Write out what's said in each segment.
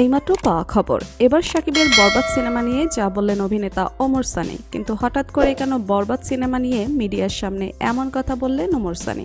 এইমাত্র পাওয়া খবর, এবার শাকিবের বরবাদ সিনেমা নিয়ে যা বললেন অভিনেতা ওমর সানি। কিন্তু হঠাৎ করে কেন বরবাদ সিনেমা নিয়ে মিডিয়ার সামনে এমন কথা বললেন ওমর সানি?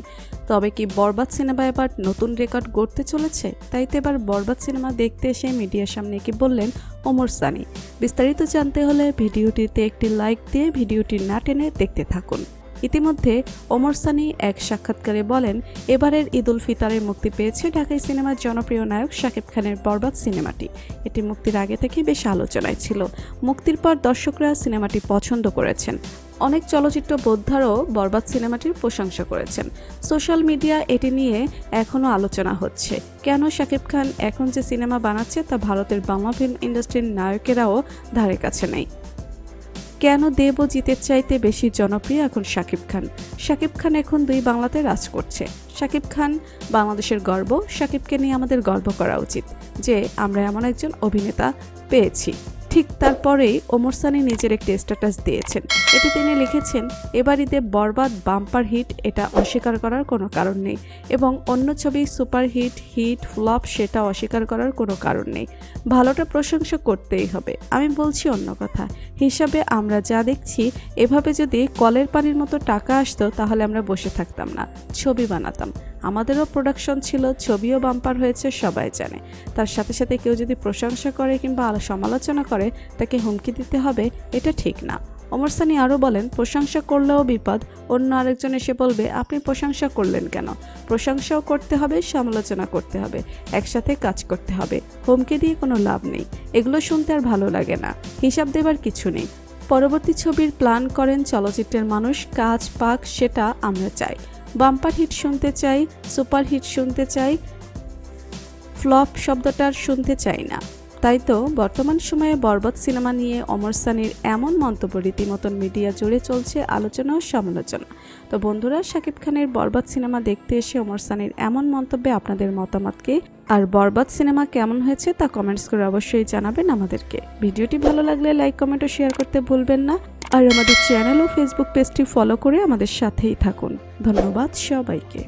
তবে কি বরবাদ সিনেমা এবার নতুন রেকর্ড গড়তে চলেছে? তাই তো এবার বরবাদ সিনেমা দেখতে এসে মিডিয়ার সামনে কি বললেন ওমর সানি? বিস্তারিত জানতে হলে ভিডিওটিতে একটি লাইক দিয়ে ভিডিওটি না টেনে দেখতে থাকুন। ইতিমধ্যে ওমর সানি এক সাক্ষাৎকারে বলেন, এবারের ঈদ উল ফিতরে মুক্তি পেয়েছে ঢাকাই সিনেমার জনপ্রিয় নায়ক শাকিব খানের বরবাদ সিনেমাটি। এটি মুক্তির আগে থেকেই বেশ আলোচনায় ছিল। মুক্তির পর দর্শকরা সিনেমাটি পছন্দ করেছেন। অনেক চলচ্চিত্র বোদ্ধারও বরবাদ সিনেমাটির প্রশংসা করেছেন। সোশ্যাল মিডিয়া এটি নিয়ে এখনও আলোচনা হচ্ছে। কেন শাকিব খান এখন যে সিনেমা বানাচ্ছে তা ভারতের বাংলা ফিল্ম ইন্ডাস্ট্রির নায়কেরাও ধারে কাছে নেই। কেন দেবজিতের চাইতে বেশি জনপ্রিয় এখন শাকিব খান? শাকিব খান এখন দুই বাংলাতে রাজ করছে। শাকিব খান বাংলাদেশের গর্ব। শাকিবকে নিয়ে আমাদের গর্ব করা উচিত যে আমরা এমন একজন অভিনেতা পেয়েছি। ঠিক তারপরেই ওমর সানি নিজের একটি স্ট্যাটাস দিয়েছেন। এতে তিনি লিখেছেন, এবার ঈদে বরবাদ বাম্পার হিট, এটা অস্বীকার করার কোনো কারণ নেই, এবং অন্য ছবি সুপার হিট ফ্লপ সেটা অস্বীকার করার কোনো কারণ নেই। ভালোটা প্রশংসা করতেই হবে। আমি বলছি অন্য কথা হিসাবে আমরা যা দেখছি, এভাবে যদি কলের পানির মতো টাকা আসতো তাহলে আমরা বসে থাকতাম না, ছবি বানাতাম। আমাদেরও প্রোডাকশন ছিল, ছবিও বাম্পার হয়েছে, সবাই জানে। তার সাথে সাথে কেউ যদি প্রশংসা করে কিংবা সমালোচনা করে তাকে হুমকি দিতে হবে, এটা ঠিক না। ওমর সানি আরও বলেন, প্রশংসা করলেও বিপদ। অন্য আরেকজন এসে বলবে, আপনি প্রশংসা করলেন কেন? প্রশংসাও করতে হবে, সমালোচনা করতে হবে, একসাথে কাজ করতে হবে। হুমকি দিয়ে কোনো লাভ নেই। এগুলো শুনতে আর ভালো লাগে না। হিসাব দেবার কিছু নেই। পরবর্তী ছবির প্ল্যান করেন চলচ্চিত্রের মানুষ, কাজ পাক, সেটা আমরা চাই। বাম্পার হিট শুনতে চাই, সুপার হিট শুনতে চাই, ফ্লপ শব্দটার শুনতে চাই না। তাই তো বর্তমান সময়ে বরবাদ সিনেমা নিয়ে ওমর সানির এমন মন্তব্য রীতিমতন মিডিয়া জুড়ে চলছে আলোচনা ও সমালোচনা। তো বন্ধুরা, শাকিব খানের বরবাদ সিনেমা দেখতে এসে ওমর সানির এমন মন্তব্যে আপনাদের মতামতকে আর বরবাদ সিনেমা কেমন হয়েছে তা কমেন্টস করে অবশ্যই জানাবেন আমাদেরকে। ভিডিওটি ভালো লাগলে লাইক, কমেন্ট ও শেয়ার করতে ভুলবেন না। আর আমাদের চ্যানেল ও ফেসবুক পেজটি ফলো করে আমাদের সাথেই থাকুন। ধন্যবাদ সবাইকে।